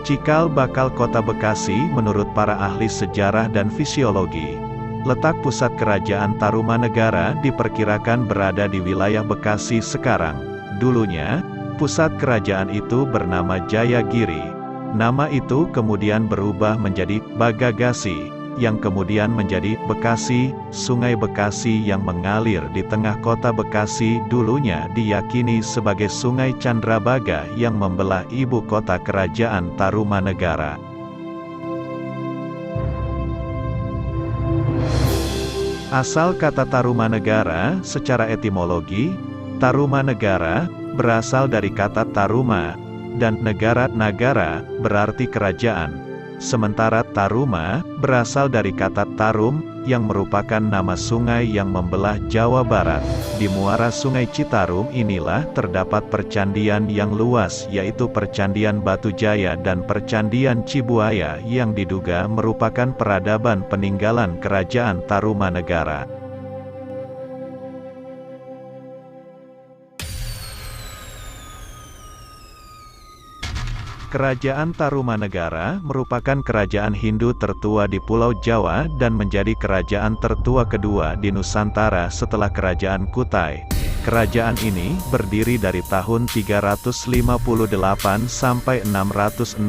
Cikal bakal kota Bekasi menurut para ahli sejarah dan fisiologi. Letak pusat kerajaan Tarumanegara diperkirakan berada di wilayah Bekasi sekarang. Dulunya, pusat kerajaan itu bernama Jayagiri. Nama itu kemudian berubah menjadi Bagagasi, yang kemudian menjadi Bekasi. Sungai Bekasi yang mengalir di tengah kota Bekasi dulunya diyakini sebagai Sungai Candrabaga yang membelah ibu kota kerajaan Tarumanegara. Asal kata Tarumanegara secara etimologi, Tarumanegara berasal dari kata Taruma, dan negara berarti kerajaan. Sementara Taruma berasal dari kata Tarum, yang merupakan nama sungai yang membelah Jawa Barat. Di muara Sungai Citarum inilah terdapat percandian yang luas, yaitu Percandian Batu Jaya dan Percandian Cibuaya, yang diduga merupakan peradaban peninggalan kerajaan Tarumanegara. Kerajaan Tarumanegara merupakan kerajaan Hindu tertua di Pulau Jawa dan menjadi kerajaan tertua kedua di Nusantara setelah Kerajaan Kutai. Kerajaan ini berdiri dari tahun 358 sampai 669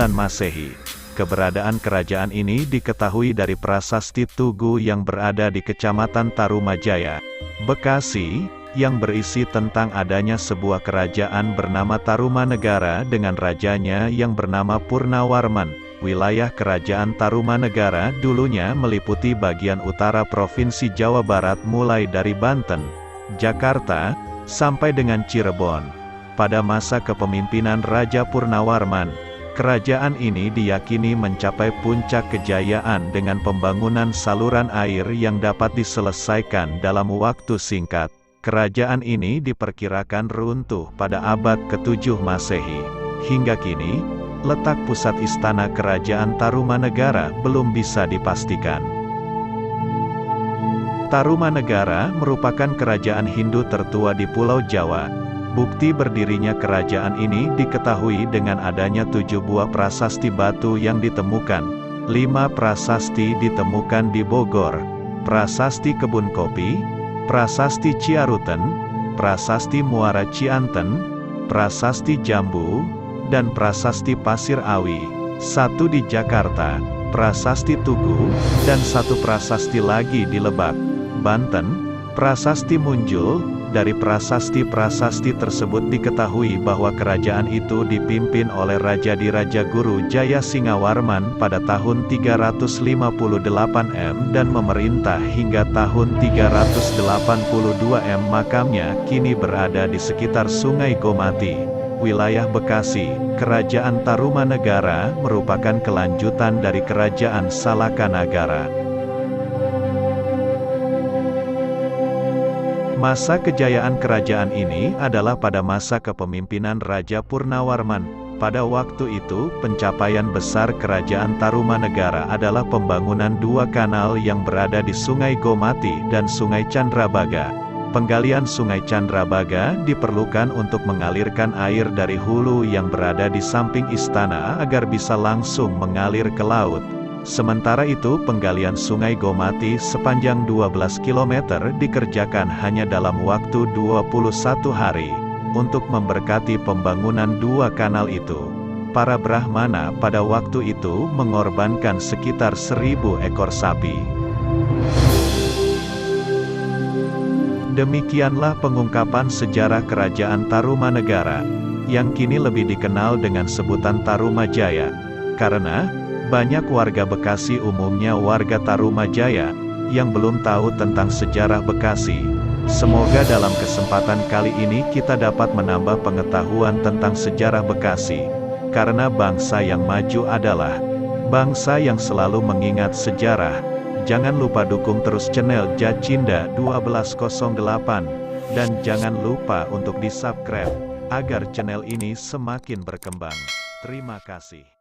Masehi. Keberadaan kerajaan ini diketahui dari prasasti Tugu yang berada di Kecamatan Tarumajaya, Bekasi, yang berisi tentang adanya sebuah kerajaan bernama Tarumanegara dengan rajanya yang bernama Purnawarman. Wilayah kerajaan Tarumanegara dulunya meliputi bagian utara Provinsi Jawa Barat mulai dari Banten, Jakarta, sampai dengan Cirebon. Pada masa kepemimpinan Raja Purnawarman, kerajaan ini diyakini mencapai puncak kejayaan dengan pembangunan saluran air yang dapat diselesaikan dalam waktu singkat. Kerajaan ini diperkirakan runtuh pada abad ke-7 Masehi. Hingga kini, letak pusat istana kerajaan Tarumanegara belum bisa dipastikan. Tarumanegara merupakan kerajaan Hindu tertua di Pulau Jawa. Bukti berdirinya kerajaan ini diketahui dengan adanya 7 buah prasasti batu yang ditemukan. 5 prasasti ditemukan di Bogor, Prasasti Kebun Kopi, Prasasti Ciaruten, Prasasti Muara Cianten, Prasasti Jambu, dan Prasasti Pasir Awi. 1 di Jakarta, Prasasti Tugu, dan 1 prasasti lagi di Lebak, Banten, Prasasti Munjul. Dari prasasti-prasasti tersebut diketahui bahwa kerajaan itu dipimpin oleh Raja Diraja Guru Jaya Singawarman pada tahun 358 M dan memerintah hingga tahun 382 M. Makamnya kini berada di sekitar Sungai Gomati, wilayah Bekasi. Kerajaan Tarumanegara merupakan kelanjutan dari Kerajaan Salakanagara. Masa kejayaan kerajaan ini adalah pada masa kepemimpinan Raja Purnawarman. Pada waktu itu, pencapaian besar kerajaan Tarumanegara adalah pembangunan 2 kanal yang berada di Sungai Gomati dan Sungai Candrabaga. Penggalian Sungai Candrabaga diperlukan untuk mengalirkan air dari hulu yang berada di samping istana agar bisa langsung mengalir ke laut. Sementara itu penggalian Sungai Gomati sepanjang 12 km dikerjakan hanya dalam waktu 21 hari. Untuk memberkati pembangunan 2 kanal itu, para Brahmana pada waktu itu mengorbankan sekitar 1000 ekor sapi. Demikianlah pengungkapan sejarah kerajaan Tarumanegara, yang kini lebih dikenal dengan sebutan Tarumajaya. Karena banyak warga Bekasi, umumnya warga Tarumajaya, yang belum tahu tentang sejarah Bekasi. Semoga dalam kesempatan kali ini kita dapat menambah pengetahuan tentang sejarah Bekasi. Karena bangsa yang maju adalah bangsa yang selalu mengingat sejarah. Jangan lupa dukung terus channel Jacinda 1208. Dan jangan lupa untuk di-subscribe, agar channel ini semakin berkembang. Terima kasih.